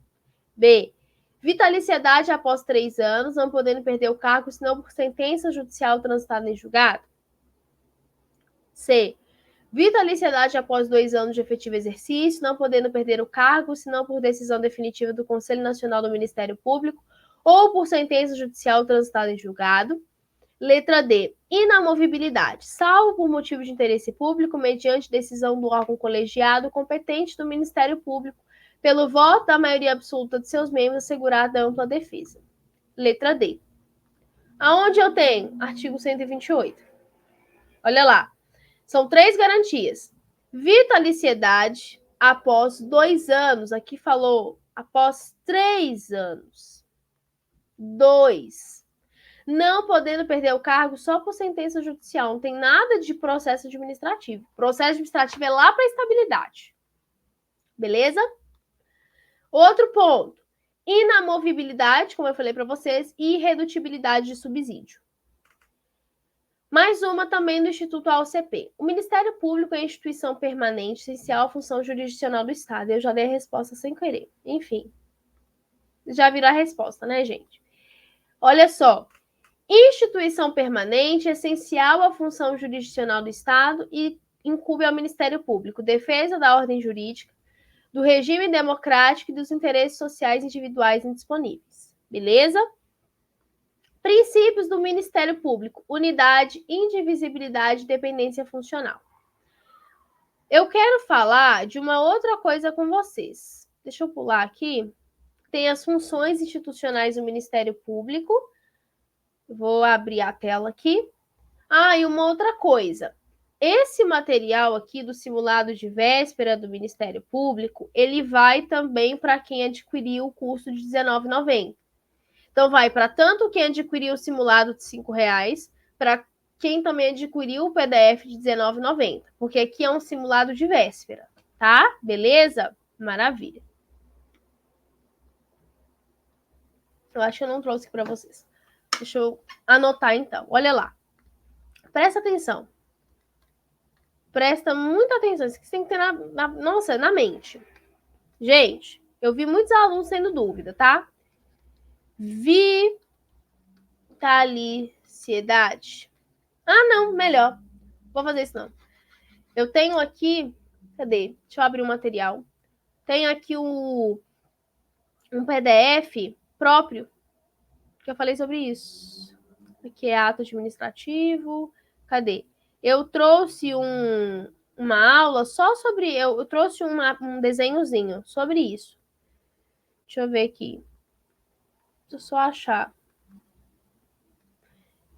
B. Vitaliciedade após 3 anos, não podendo perder o cargo, senão por sentença judicial transitada em julgado. C. Vitaliciedade após 2 anos de efetivo exercício, não podendo perder o cargo, senão por decisão definitiva do Conselho Nacional do Ministério Público ou por sentença judicial transitada em julgado. Letra D. Inamovibilidade, salvo por motivo de interesse público, mediante decisão do órgão colegiado competente do Ministério Público, pelo voto da maioria absoluta de seus membros, assegurada ampla defesa. Letra D. Aonde eu tenho? Artigo 128. Olha lá. São 3 garantias. Vitaliciedade após 2 anos. Aqui falou após 3 anos. 2. Não podendo perder o cargo só por sentença judicial. Não tem nada de processo administrativo. Processo administrativo é lá para estabilidade. Beleza? Outro ponto. Inamovibilidade, como eu falei para vocês, e irredutibilidade de subsídio. Mais uma também do Instituto AOCP. O Ministério Público é a instituição permanente essencial à função jurisdicional do Estado. Eu já dei a resposta sem querer. Enfim. Já virou a resposta, né, gente? Olha só. Instituição permanente essencial à função jurisdicional do Estado e incumbe ao Ministério Público defesa da ordem jurídica, do regime democrático e dos interesses sociais individuais indisponíveis. Beleza? Princípios do Ministério Público: unidade, indivisibilidade e dependência funcional. Eu quero falar de uma outra coisa com vocês. Deixa eu pular aqui. Tem as funções institucionais do Ministério Público. Vou abrir a tela aqui. E uma outra coisa. Esse material aqui do simulado de véspera do Ministério Público, ele vai também para quem adquiriu o curso de R$19,90. Então, vai para tanto quem adquiriu o simulado de R$5, para quem também adquiriu o PDF de R$19,90. Porque aqui é um simulado de véspera, tá? Beleza? Maravilha. Eu acho que eu não trouxe para vocês. Deixa eu anotar, então. Olha lá. Presta atenção. Presta muita atenção. Isso que você tem que ter na mente. Gente, eu vi muitos alunos tendo dúvida, tá? Vitaliciedade. Ah, não, melhor. Vou fazer isso não. Eu tenho aqui... Cadê? Deixa eu abrir o material. Tenho aqui um PDF próprio, que eu falei sobre isso. Aqui é ato administrativo. Cadê? Eu trouxe uma aula só sobre... Eu trouxe um desenhozinho sobre isso. Deixa eu ver aqui. Deixa eu só achar.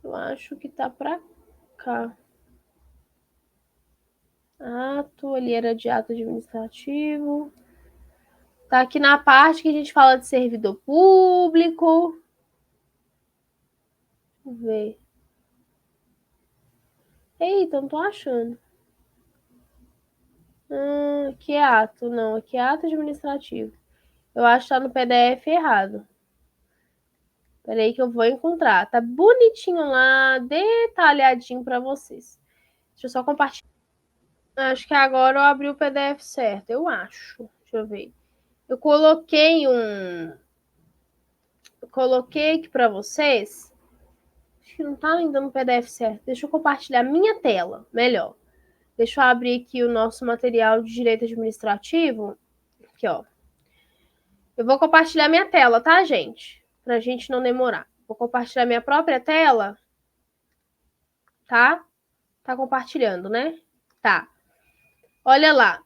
Eu acho que tá pra cá. Ato, ali era de ato administrativo. Tá aqui na parte que a gente fala de servidor público. Deixa eu ver. Eita, não tô achando. Aqui é ato. Não, aqui é ato administrativo. Eu acho que tá no PDF errado. Peraí que eu vou encontrar. Tá bonitinho lá, detalhadinho pra vocês. Deixa eu só compartilhar. Acho que agora eu abri o PDF certo. Eu acho. Deixa eu ver. Eu coloquei aqui para vocês. Acho que não tá ainda no PDF certo. Deixa eu compartilhar minha tela, melhor. Deixa eu abrir aqui o nosso material de direito administrativo. Aqui, ó. Eu vou compartilhar minha tela, tá, gente? Pra gente não demorar. Vou compartilhar minha própria tela. Tá? Tá compartilhando, né? Tá. Olha lá.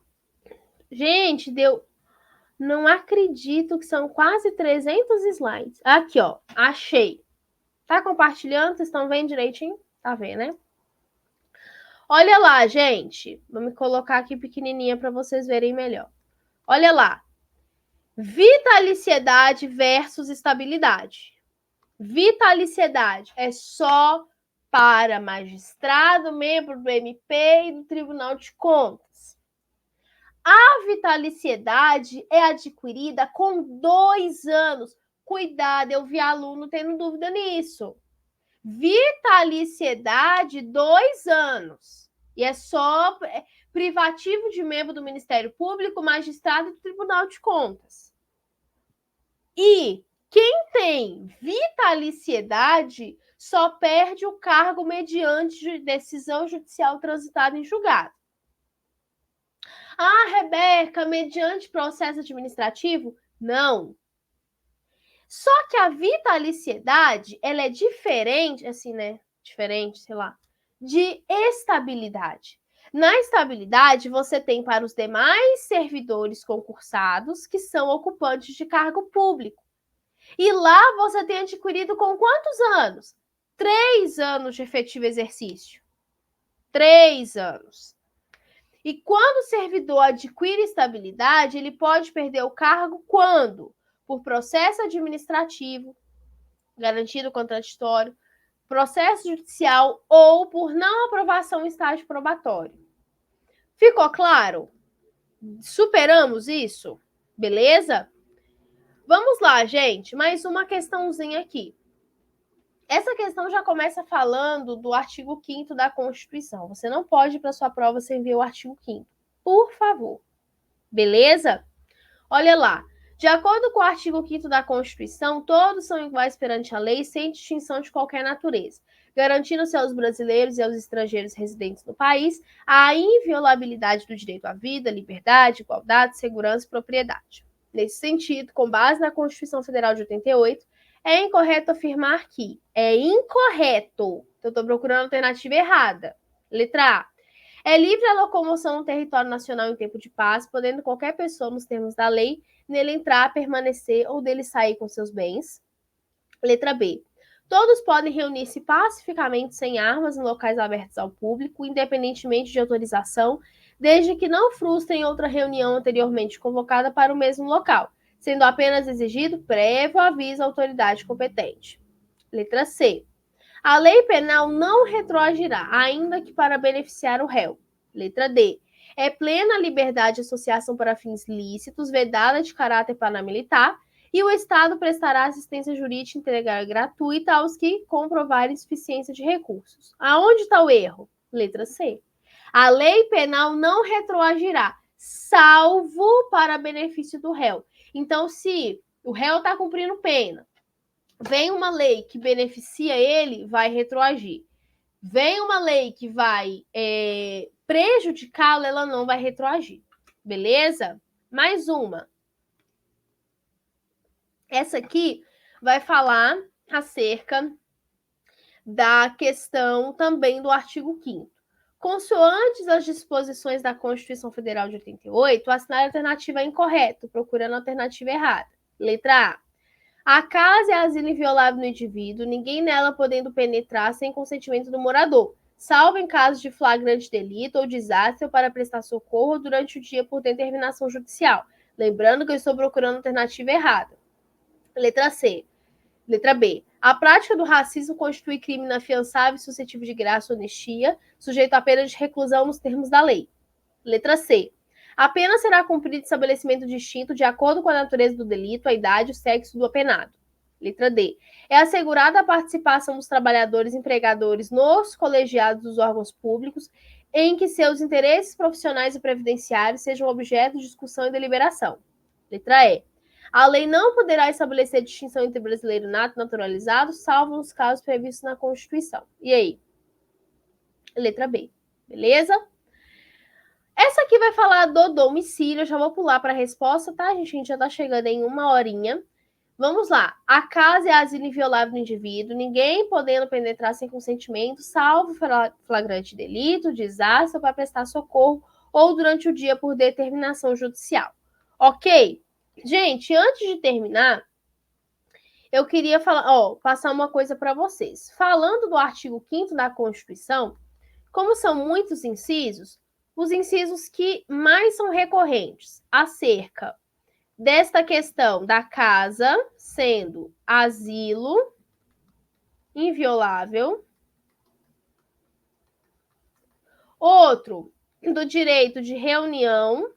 Gente, deu... Não acredito que são quase 300 slides. Aqui, ó. Achei. Tá compartilhando? Vocês estão vendo direitinho? Tá vendo, né? Olha lá, gente. Vou me colocar aqui pequenininha para vocês verem melhor. Olha lá. Vitaliciedade versus estabilidade. Vitaliciedade é só para magistrado, membro do MP e do Tribunal de Contas. A vitaliciedade é adquirida com 2 anos. Cuidado, eu vi aluno tendo dúvida nisso. Vitaliciedade, 2 anos. E é só privativo de membro do Ministério Público, magistrado e do Tribunal de Contas. E quem tem vitaliciedade só perde o cargo mediante decisão judicial transitada em julgado. Ah, Rebeca, mediante processo administrativo? Não. Só que a vitaliciedade, ela é diferente, assim, né? Diferente, sei lá, de estabilidade. Na estabilidade, você tem para os demais servidores concursados que são ocupantes de cargo público. E lá você tem adquirido com quantos anos? 3 anos de efetivo exercício. 3 anos. E quando o servidor adquire estabilidade, ele pode perder o cargo quando? Por processo administrativo, garantido contraditório, processo judicial ou por não aprovação em estágio probatório. Ficou claro? Superamos isso? Beleza? Vamos lá, gente. Mais uma questãozinha aqui. Essa questão já começa falando do artigo 5º da Constituição. Você não pode ir para sua prova sem ver o artigo 5º. Por favor. Beleza? Olha lá. De acordo com o artigo 5º da Constituição, todos são iguais perante a lei, sem distinção de qualquer natureza, garantindo-se aos brasileiros e aos estrangeiros residentes no país a inviolabilidade do direito à vida, liberdade, igualdade, segurança e propriedade. Nesse sentido, com base na Constituição Federal de 88, é incorreto afirmar que é incorreto. Então, estou procurando a alternativa errada. Letra A. É livre a locomoção no território nacional em tempo de paz, podendo qualquer pessoa, nos termos da lei, nele entrar, permanecer ou dele sair com seus bens. Letra B. Todos podem reunir-se pacificamente sem armas em locais abertos ao público, independentemente de autorização, desde que não frustrem outra reunião anteriormente convocada para o mesmo local, sendo apenas exigido prévio aviso à autoridade competente. Letra C. A lei penal não retroagirá, ainda que para beneficiar o réu. Letra D. É plena a liberdade de associação para fins lícitos, vedada de caráter paramilitar, E o Estado prestará assistência jurídica integral gratuita aos que comprovarem insuficiência de recursos. Aonde está o erro? Letra C. A lei penal não retroagirá, salvo para benefício do réu. Então, se o réu está cumprindo pena, vem uma lei que beneficia ele, vai retroagir. Vem uma lei que vai prejudicá-lo, ela não vai retroagir. Beleza? Mais uma. Essa aqui vai falar acerca da questão também do artigo 5º. Consoantes as disposições da Constituição Federal de 88, assinar a alternativa é incorreto, procurando a alternativa errada. Letra A. A casa é asilo inviolável no indivíduo, ninguém nela podendo penetrar sem consentimento do morador, salvo em caso de flagrante delito ou desastre ou para prestar socorro durante o dia por determinação judicial. Lembrando que eu estou procurando a alternativa errada. Letra C. Letra B. A prática do racismo constitui crime inafiançável e suscetível de graça ou anistia, sujeito à pena de reclusão nos termos da lei. Letra C. A pena será cumprida em estabelecimento distinto de acordo com a natureza do delito, a idade e o sexo do apenado. Letra D. É assegurada a participação dos trabalhadores e empregadores nos colegiados dos órgãos públicos em que seus interesses profissionais e previdenciários sejam objeto de discussão e deliberação. Letra E. A lei não poderá estabelecer distinção entre brasileiro nato e naturalizado, salvo nos casos previstos na Constituição. E aí? Letra B. Beleza? Essa aqui vai falar do domicílio. Eu já vou pular para a resposta, tá, gente? A gente já tá chegando em 1 horinha. Vamos lá. A casa é asilo inviolável do indivíduo, ninguém podendo penetrar sem consentimento, salvo flagrante delito, desastre ou para prestar socorro ou durante o dia por determinação judicial. Ok? Gente, antes de terminar, eu queria passar uma coisa para vocês. Falando do artigo 5º da Constituição, como são muitos incisos, os incisos que mais são recorrentes acerca desta questão da casa sendo asilo inviolável. Outro, do direito de reunião,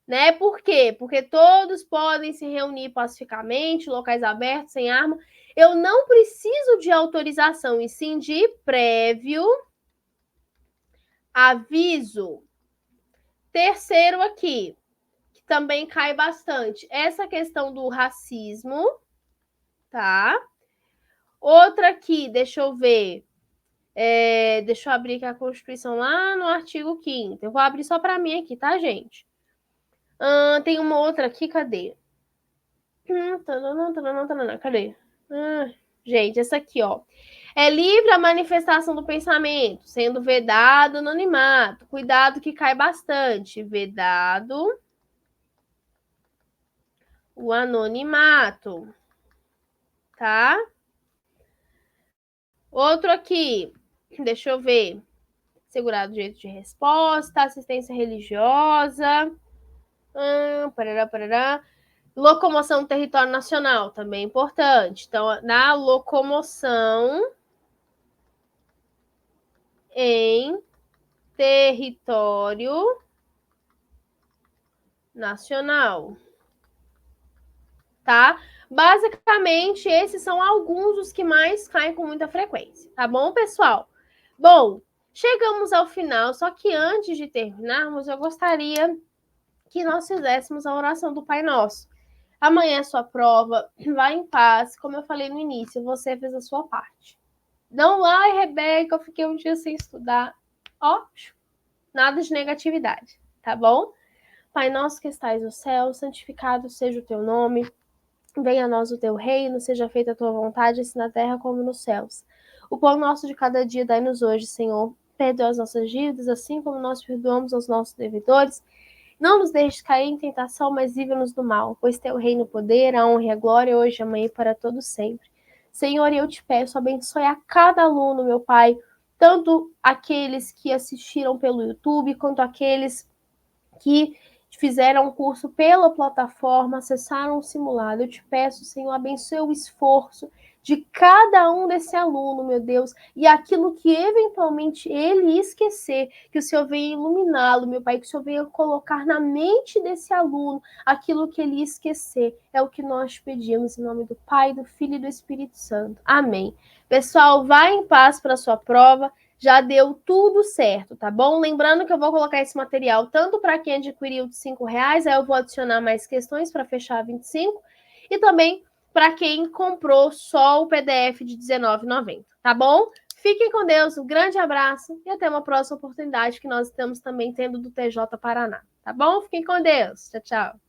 né? Por quê? Porque todos podem se reunir pacificamente, locais abertos, sem arma. Eu não preciso de autorização, e sim de prévio aviso. Terceiro aqui, que também cai bastante, essa questão do racismo, tá? Outra aqui, deixa eu ver. Deixa eu abrir aqui a Constituição lá no artigo 5º. Eu vou abrir só para mim aqui, tá, gente? Tem uma outra aqui, cadê? Cadê? Gente, essa aqui, ó. É livre a manifestação do pensamento, sendo vedado anonimato. Cuidado que cai bastante. Vedado o anonimato. Tá? Outro aqui. Deixa eu ver. Segurado o direito de resposta, assistência religiosa. Parará. Locomoção no território nacional, também é importante. Então, na locomoção em território nacional. Tá? Basicamente, esses são alguns dos que mais caem com muita frequência. Tá bom, pessoal? Bom, chegamos ao final, só que antes de terminarmos, eu gostaria que nós fizéssemos a oração do Pai Nosso. Amanhã é sua prova, vá em paz. Como eu falei no início, você fez a sua parte. Não, ai, Rebeca, eu fiquei um dia sem estudar. Ó, nada de negatividade, tá bom? Pai nosso que estais no céu, santificado seja o teu nome. Venha a nós o teu reino, seja feita a tua vontade, assim na terra como nos céus. O pão nosso de cada dia dai-nos hoje, Senhor. Perdoa as nossas dívidas, assim como nós perdoamos aos nossos devedores. Não nos deixes cair em tentação, mas livra-nos do mal, pois teu reino, o poder, a honra e a glória, hoje, amanhã e para todos sempre. Senhor, eu te peço, abençoe a cada aluno, meu Pai, tanto aqueles que assistiram pelo YouTube, quanto aqueles que fizeram um curso pela plataforma, acessaram o simulado. Eu te peço, Senhor, abençoe o esforço, de cada um desse aluno, meu Deus, e aquilo que eventualmente ele esquecer, que o Senhor venha iluminá-lo, meu Pai, que o Senhor venha colocar na mente desse aluno aquilo que ele esquecer. É o que nós pedimos em nome do Pai, do Filho e do Espírito Santo. Amém. Pessoal, vá em paz para a sua prova. Já deu tudo certo, tá bom? Lembrando que eu vou colocar esse material tanto para quem adquiriu de R$ 5, aí eu vou adicionar mais questões para fechar 25, e também para quem comprou só o PDF de R$19,90, tá bom? Fiquem com Deus, um grande abraço e até uma próxima oportunidade que nós estamos também tendo do TJ Paraná, tá bom? Fiquem com Deus. Tchau, tchau.